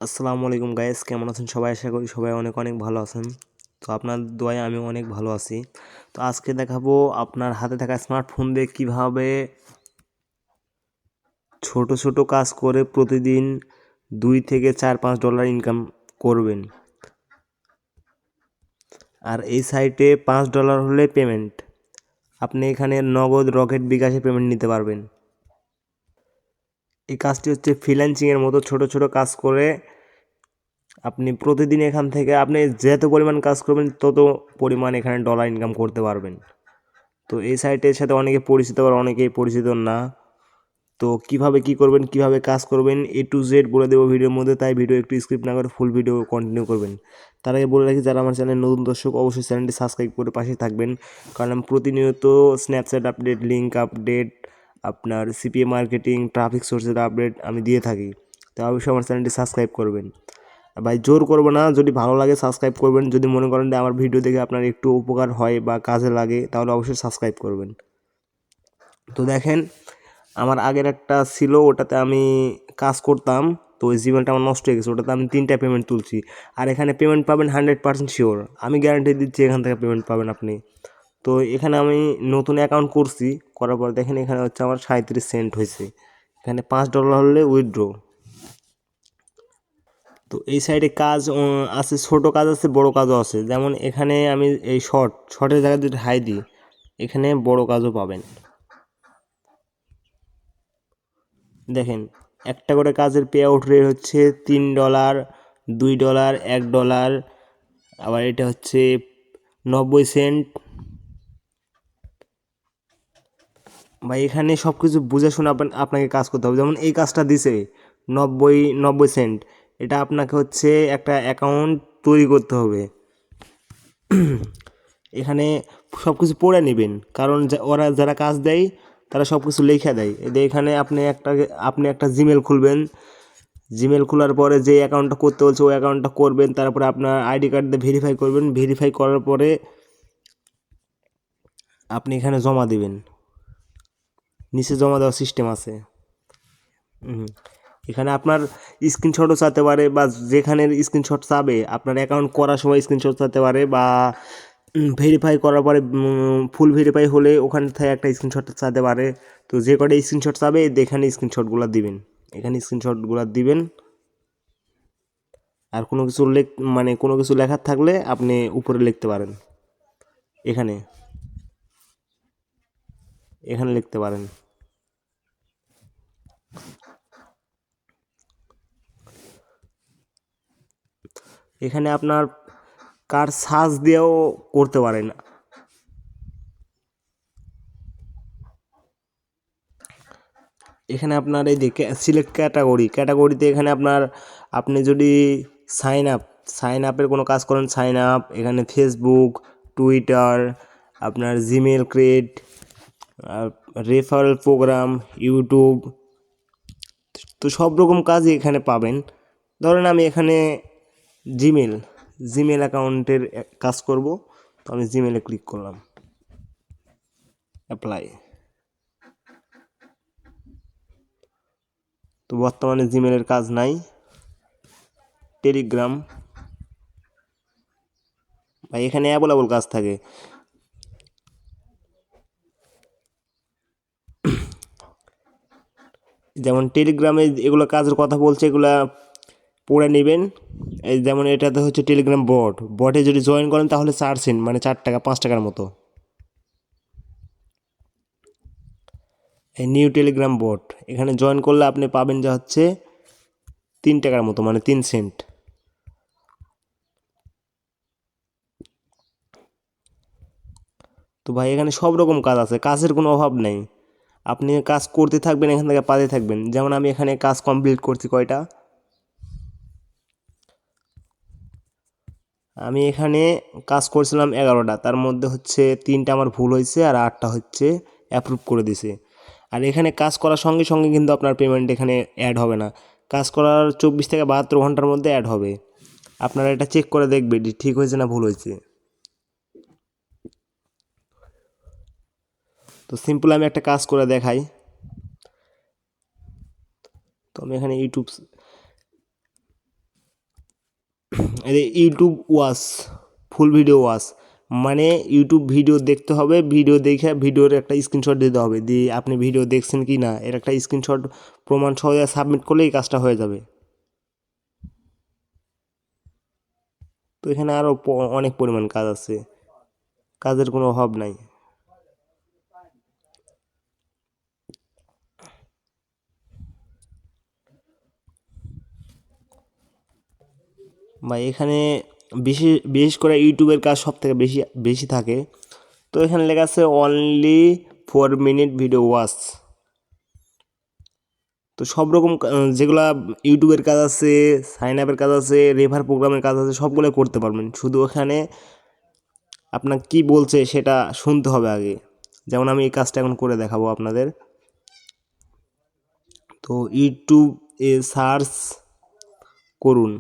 আসসালামু আলাইকুম গাইস, কেমন আছেন সবাই? আশা করি সবাই অনেক অনেক ভালো আছেন। তো আপনার দোয়ায় আমি অনেক ভালো আছি। তো আজকে দেখাবো আপনার হাতে থাকা স্মার্টফোন দিয়ে কিভাবে ছোট ছোট কাজ করে প্রতিদিন $2 থেকে $4-5 ইনকাম করবেন। আর এই সাইটে $5 হলে পেমেন্ট, আপনি এখানে নগদ, রকেট, বিকাশে পেমেন্ট নিতে পারবেন। এই কাজটি হচ্ছে ফ্রিল্যান্সিংয়ের মতো ছোট ছোট কাজ করে আপনি প্রতিদিন এখান থেকে আপনি যত পরিমাণ কাজ করবেন তত পরিমাণ এখানে ডলার ইনকাম করতে পারবেন। তো এই সাইটের সাথে অনেকে পরিচিত, আবার অনেকেই পরিচিত না। তো কিভাবে কি করবেন, কিভাবে কাজ করবেন, A to Z বলে দেবো ভিডিওর মধ্যে, তাই ভিডিও একটু স্কিপ না করে ফুল ভিডিও কন্টিনিউ করবেন। তার আগে বলে রাখি, যারা আমার চ্যানেল নতুন দর্শক অবশ্যই চ্যানেলটি সাবস্ক্রাইব করে পাশে থাকবেন, কারণ আমি প্রতিনিয়ত স্ন্যাপচ্যাট আপডেট, লিঙ্ক আপডেট, আপনার CPA মার্কেটিং, ট্রাফিক সোর্সের আপডেট আমি দিয়ে থাকি। তো অবশ্যই আমার চ্যানেলটি সাবস্ক্রাইব করবেন। ভাই জোর করবো না, যদি ভালো লাগে সাবস্ক্রাইব করবেন। যদি মনে করেন যে আমার ভিডিও দেখে আপনার একটু উপকার হয় বা কাজে লাগে, তাহলে অবশ্যই সাবস্ক্রাইব করবেন। তো দেখেন, আমার আগের একটা ছিল, ওটাতে আমি কাজ করতাম। তো ওই জিমেলটা আমার নষ্ট হয়ে গেছে, ওটাতে আমি 3টা পেমেন্ট তুলছি। আর এখানে পেমেন্ট পাবেন 100% শিওর, আমি গ্যারান্টি দিচ্ছি এখান থেকে পেমেন্ট পাবেন আপনি। তো এখানে আমি নতুন অ্যাকাউন্ট করছি, করার পর দেখেন এখানে হচ্ছে আমার 37 সেন্ট হয়েছে। এখানে $5 হলে উইথড্র। তো এই সাইডে কাজ আছে, ছোট কাজ আছে, বড় কাজও আছে। যেমন এখানে আমি এই শর্টের জায়গায় যদি হাই দিই, এখানে বড় কাজও পাবেন। দেখেন, একটা করে কাজের পে আউট রেট হচ্ছে $3, $2, $1। আবার এটা হচ্ছে 90 সেন্ট। বা এখানে সব কিছু বুঝে শুনে আপনাকে কাজ করতে হবে। যেমন এই কাজটা দিছে 90 সেন্ট, এটা আপনাকে হচ্ছে একটা অ্যাকাউন্ট তৈরি করতে হবে। এখানে সব কিছু পড়ে নেবেন, কারণ ওরা যারা কাজ দেয় তারা সব কিছু লেখা দেয়। এখানে আপনি একটা জিমেল খুলবেন। জিমেল খোলার পরে যে অ্যাকাউন্টটা করতে বলছে ওই অ্যাকাউন্টটা করবেন। তারপরে আপনার আইডি কার্ড দিয়ে ভেরিফাই করবেন। ভেরিফাই করার পরে আপনি এখানে জমা দিবেন। নিচে জমা দেওয়ার সিস্টেম আছে। এখানে আপনার স্ক্রিনশটও চাইতে পারে, বা যেখানে স্ক্রিনশট চাবে আপনার অ্যাকাউন্ট করার সময় স্ক্রিনশট চাইতে পারে, বা ভেরিফাই করার পরে ফুল ভেরিফাই হলে ওখান থেকে একটা স্ক্রিনশট চাইতে পারে। তো যে কটা স্ক্রিনশট চাবে এখানে স্ক্রিনশটগুলো দিবেন, এখানে স্ক্রিনশটগুলো দিবেন। আর কোনো কিছু মানে কোনো কিছু লেখার থাকলে আপনি উপরে লিখতে পারেন, এখানে এখানে লিখতে পারেন। এখানে আপনার কার সার্চ দিয়েও করতে পারেন। এখানে আপনার এই যে সিলেক্ট ক্যাটাগরিতে এখানে আপনি যদি সাইন আপের কোনো কাজ করেন, সাইন আপ, এখানে ফেসবুক, টুইটার, আপনার Gmail create, referral programme, YouTube, তো সব রকম কাজই এখানে পাবেন। ধরেন আমি এখানে জিমেল জিমেল অ্যাকাউন্টের কাজ করব, তো আমি জিমেলে ক্লিক করলাম, অ্যাপ্লাই। তো বর্তমানে জিমেলের কাজ নাই। টেলিগ্রাম, বা এখানে অ্যাভেলেবল কাজ থাকে। যেমন টেলিগ্রামে এগুলো কাজের কথা বলছে, এগুলা পড়ে নেবেন। এই যেমন এটাতে হচ্ছে টেলিগ্রাম বটে যদি জয়েন করেন তাহলে 4 সেন্ট, মানে 4 টাকা, 5 টাকার মতো। এই নিউ টেলিগ্রাম বট, এখানে জয়েন করলে আপনি পাবেন যা হচ্ছে 3 টাকার মতো, মানে 3 সেন্ট। তো ভাই এখানে সব রকম কাজ আছে, কাজের কোনো অভাব নেই। আপনি কাজ করতে থাকবেন, এখান থেকে পাতে থাকবেন। যেমন আমি এখানে কাজ কমপ্লিট করছি কয়টা, আমি এখানে কাজ করছিলাম 11টা, তার মধ্যে হচ্ছে 3টা আমার ভুল হয়েছে আর 8টা হচ্ছে অ্যাপ্রুভ করে দিছে। আর এখানে কাজ করার সঙ্গে সঙ্গে কিন্তু আপনার পেমেন্ট এখানে অ্যাড হবে না, কাজ করার 24 থেকে 72 ঘন্টার মধ্যে অ্যাড হবে। আপনারা এটা চেক করে দেখবেন ঠিক হয়েছে না ভুল হয়েছে। তো সিম্পল আমি একটা কাজ করে দেখাই। তো আমি এখানে এই YouTube watch, full video watch, মানে ইউটিউব ভিডিও দেখতে হবে, ভিডিও দেখে ভিডিওর একটা স্ক্রিনশট দিতে হবে, দিয়ে আপনি ভিডিও দেখছেন কি না এর একটা স্ক্রিনশট প্রমাণ সহ সাবমিট করলে এই কাজটা হয়ে যাবে। তো এখানে আরও অনেক পরিমাণ কাজ আছে, কাজের কোনো অভাব নাই। বা এখানে বিশেষ করে ইউটিউবের কাজ সব থেকে বেশি বেশি থাকে। তো এখানে লেখা আছে অনলি 4 মিনিট ভিডিও ওয়াচ। তো সব রকম যেগুলা ইউটিউবের কাজ আছে, সাইন আপের কাজ আছে, রেফার প্রোগ্রামের কাজ আছে, সবগুলো করতে পারবেন। শুধু ওখানে আপনার কি বলছে সেটা শুনতে হবে আগে। যেমন আমি এই কাজটা এখন করে দেখাবো আপনাদের। তো ইউটিউব এ সার্চ করুন,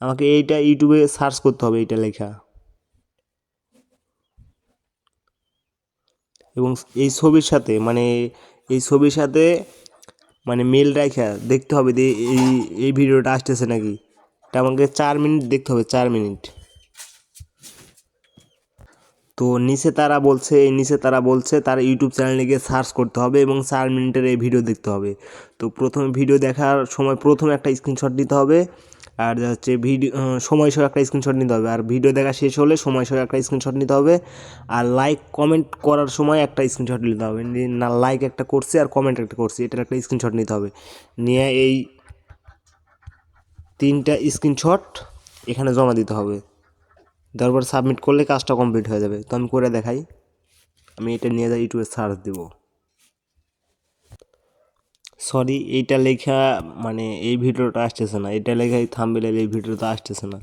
আমাকে এইটা ইউটিউবে সার্চ করতে হবে, এইটা লেখা, এবং এই ছবির সাথে মানে এই ছবির সাথে মানে মেল রাখা দেখতে হবে যে এই ভিডিওটা আসতেছে নাকি। এটা আমাকে 4 মিনিট দেখতে হবে, 4 মিনিট। তো নিচে তারা বলছে তার ইউটিউব চ্যানেলে গিয়ে সার্চ করতে হবে এবং 4 মিনিটের এই ভিডিও দেখতে হবে। তো প্রথমে ভিডিও দেখার সময় প্রথমে একটা স্ক্রিনশট নিতে হবে, আর হচ্ছে ভিডিও সময় সহ একটা স্ক্রিনশট নিতে হবে, আর ভিডিও দেখা শেষ হলে সময় সহ একটা স্ক্রিনশট নিতে হবে, আর লাইক কমেন্ট করার সময় একটা স্ক্রিনশট নিতে হবে। না লাইক একটা করছি আর কমেন্ট একটা করছি, এটার একটা স্ক্রিনশট নিতে হবে। নিয়ে এই 3টা স্ক্রিনশট এখানে জমা দিতে হবে, তারপর সাবমিট করলে কাজটা কমপ্লিট হয়ে যাবে। তো আমি করে দেখাই, আমি এটা নিয়ে যাই ইউটিউবে সার্চ দিব। সরি, এইটা লেখা মানে এই ভিডিওটা আসতেছে না, এটা লেখা এই থাম্বনেইলের এই ভিডিওটা আসতেছে না।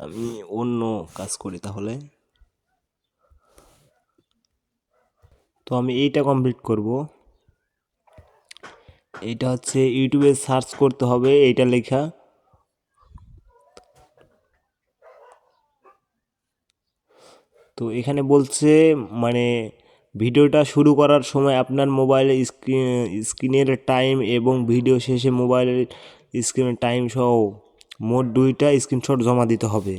আমি অন্য কাজ করি তাহলে। তো আমি এইটা কমপ্লিট করব। এইটা হচ্ছে ইউটিউবে সার্চ করতে হবে, এইটা লেখা। তো এখানে বলছে মানে ভিডিওটা শুরু করার সময় আপনার মোবাইলের স্ক্রিনের টাইম এবং ভিডিও শেষে মোবাইলের স্ক্রিনের টাইম সহ মোট 2টা স্ক্রিনশট জমা দিতে হবে।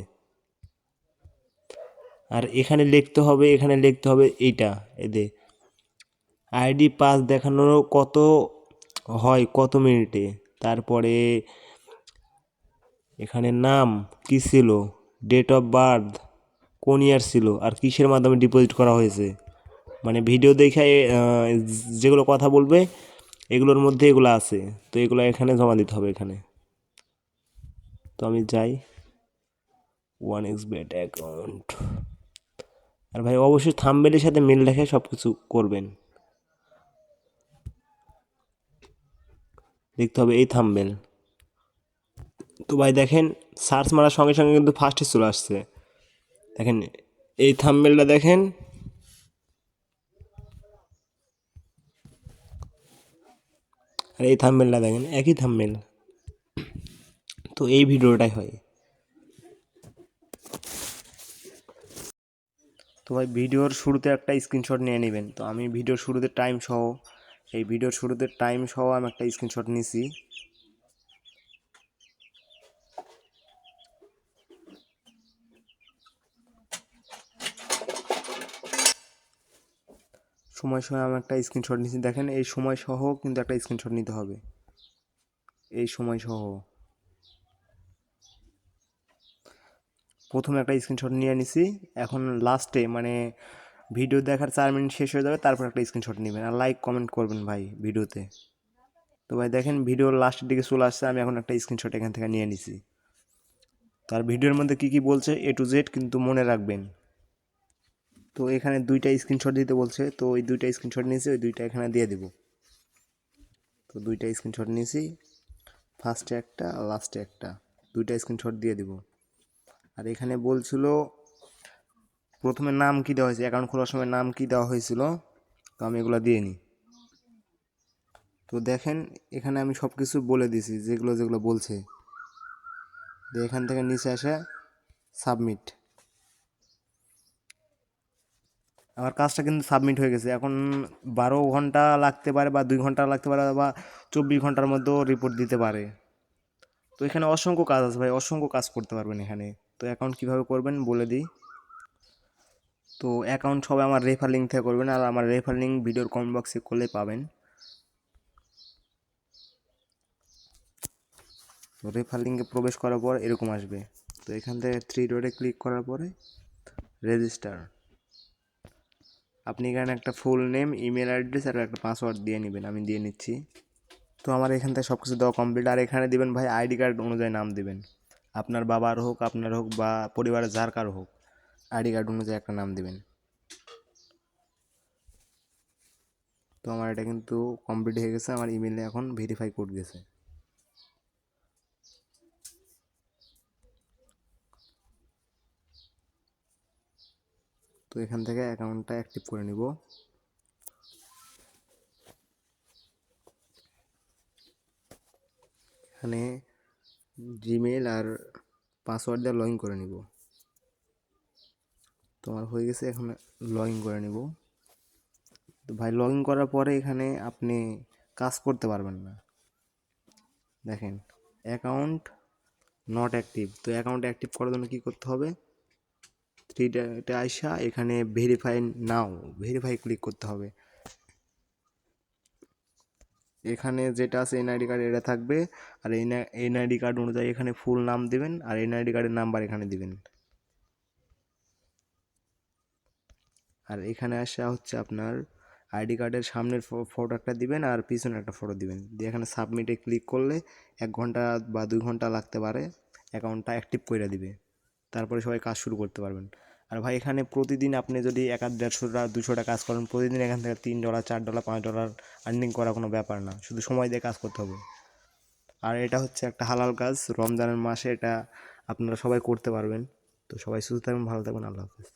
আর এখানে লিখতে হবে এইটা, এদের আইডি পাস দেখানোর কত হয় কত মিনিটে, তারপরে এখানে নাম কি ছিল, ডেট অফ বার্থ কোন ইয়ার ছিল, আর কিসের মাধ্যমে ডিপোজিট করা হয়েছে। মানে ভিডিও দেখে যেগুলো কথা বলবে এগুলোর মধ্যে এগুলো আছে, তো এগুলো এখানে জমা দিতে হবে এখানে। তো আমি যাই 1xBet অ্যাকাউন্ট। আর ভাই অবশ্যই থাম্বনেইলের সাথে মিল রেখে সব কিছু করবেন, দেখতে হবে এই থাম্বনেইল। তো ভাই দেখেন সার্চ মারার সঙ্গে সঙ্গে কিন্তু ফার্স্টে চলে আসছে, দেখেন এই থাম্বনেইলটা দেখেন, আর এই থাম্বনেইলটা দেখেন, একই থাম্বনেইল। তো এই ভিডিওটাই হয়। তো ভাই ভিডিওর শুরুতে একটা স্ক্রিনশট নিয়ে নেবেন। তো আমি ভিডিওর শুরুতে টাইম সহ আমি একটা স্ক্রিনশট নিছি। সময় সহ আমি একটা স্ক্রিনশট নিছি, দেখেন এই সময় সহ কিন্তু একটা স্ক্রিনশট নিতে হবে, এই সময় সহ। প্রথমে একটা স্ক্রিনশট নিয়ে নিছি, এখন লাস্টে মানে ভিডিও দেখার 4 মিনিট শেষ হয়ে যাবে তারপর একটা স্ক্রিনশট নেবেন, আর লাইক কমেন্ট করবেন ভাই ভিডিওতে। তো ভাই দেখেন ভিডিওর লাস্টের দিকে চলে আসছে, আমি এখন একটা স্ক্রিনশট এখান থেকে নিয়ে নিছি। তার ভিডিওর মধ্যে কি কি বলছে A to Z কিন্তু মনে রাখবেন। তো এখানে 2টা স্ক্রিনশট দিতে বলছে, তো ওই 2টা স্ক্রিনশট নিয়েছি, ওই 2টা এখানে দিয়ে দেব। তো 2টা স্ক্রিনশট নিয়েছি, ফার্স্টে একটা আর লাস্টে একটা, 2টা স্ক্রিনশট দিয়ে দেব। আর এখানে বলছিল প্রথমে নাম কি দেওয়া হয়েছে, অ্যাকাউন্ট খোলার সময় নাম কি দেওয়া হয়েছিল, তো আমি এগুলো দিয়ে নিই। তো দেখেন এখানে আমি সব কিছু বলে দিছি যেগুলো যেগুলো বলছে। এখান থেকে নিচে আসে সাবমিট, আমার কাজটা কিন্তু সাবমিট হয়ে গেছে। এখন 12 ঘন্টা লাগতে পারে বা 2 ঘন্টা লাগতে পারে বা 24 ঘন্টার মধ্যেও রিপোর্ট দিতে পারে। তো এখানে অসংখ্য কাজ আছে ভাই, অসংখ্য কাজ করতে পারবেন এখানে। তো অ্যাকাউন্ট কীভাবে করবেন বলে দিই। তো অ্যাকাউন্ট সবাই আমার রেফার লিঙ্ক থেকে করবেন, আর আমার রেফার লিঙ্ক ভিডিওর কমেন্ট বক্সে করলে পাবেন। তো রেফার লিঙ্কে প্রবেশ করার পর এরকম আসবে। তো এখান থেকে 3 ডটে ক্লিক করার পরে রেজিস্টার, আপনি এখানে একটা ফুল নেম, ইমেল অ্যাড্রেস আর একটা পাসওয়ার্ড দিয়ে নেবেন। আমি দিয়ে নিচ্ছি। তো আমার এখান থেকে সব কিছু দেওয়া কমপ্লিট। আর এখানে দিবেন ভাই আইডি কার্ড অনুযায়ী নাম দিবেন, আপনার বাবার হোক, আপনার হোক, বা পরিবারের যার কারো হোক, আইডি কার্ড অনুযায়ী একটা নাম দিবেন। তো আমার এটা কিন্তু কমপ্লিট হয়ে গেছে, আমার ইমেলে এখন ভেরিফাই কোড গেছে। তো এখান থেকে অ্যাকাউন্টটা অ্যাক্টিভ করে নিব। এখানে জিমেল আর পাসওয়ার্ড দিয়ে লগ ইন করে নিব। তো আমার হয়ে গেছে, এখন লগ ইন করে নিব। তো ভাই লগ ইন করার পরে এখানে আপনি কাজ করতে পারবেন না। দেখেন অ্যাকাউন্ট নট অ্যাক্টিভ। তো অ্যাকাউন্ট অ্যাক্টিভ করার জন্য কী করতে হবে, 3 ডটে আইসা এখানে ভেরিফাই নাও, ভেরিফাই ক্লিক করতে হবে। এখানে যেটা আছে এনআইডি কার্ড এটা থাকবে, আর এনআইডি কার্ড অনুযায়ী এখানে ফুল নাম দিবেন, আর এনআইডি কার্ডের নাম্বার এখানে দিবেন। আর এখানে আসা হচ্ছে আপনার আইডি কার্ডের সামনের ফটো একটা দিবেন, আর পিছনে একটা ফটো দিবেন, দিয়ে এখানে সাবমিটে ক্লিক করলে 1 ঘন্টা বা 2 ঘন্টা লাগতে পারে, অ্যাকাউন্টটা অ্যাক্টিভ করে দিবে। তারপরে সবাই কাজ শুরু করতে পারবেন। আর ভাই এখানে প্রতিদিন আপনি যদি 100-150টা 200টা কাজ করেন, প্রতিদিন এখান থেকে $3 $4 $5 আর্নিং করা কোনো ব্যাপার না, শুধু সময় দিয়ে কাজ করতে হবে। আর এটা হচ্ছে একটা হালাল কাজ, রমজানের মাসে এটা আপনারা সবাই করতে পারবেন। তো সবাই সুস্থ থাকবেন, ভালো থাকবেন, আল্লাহ হাফেজ।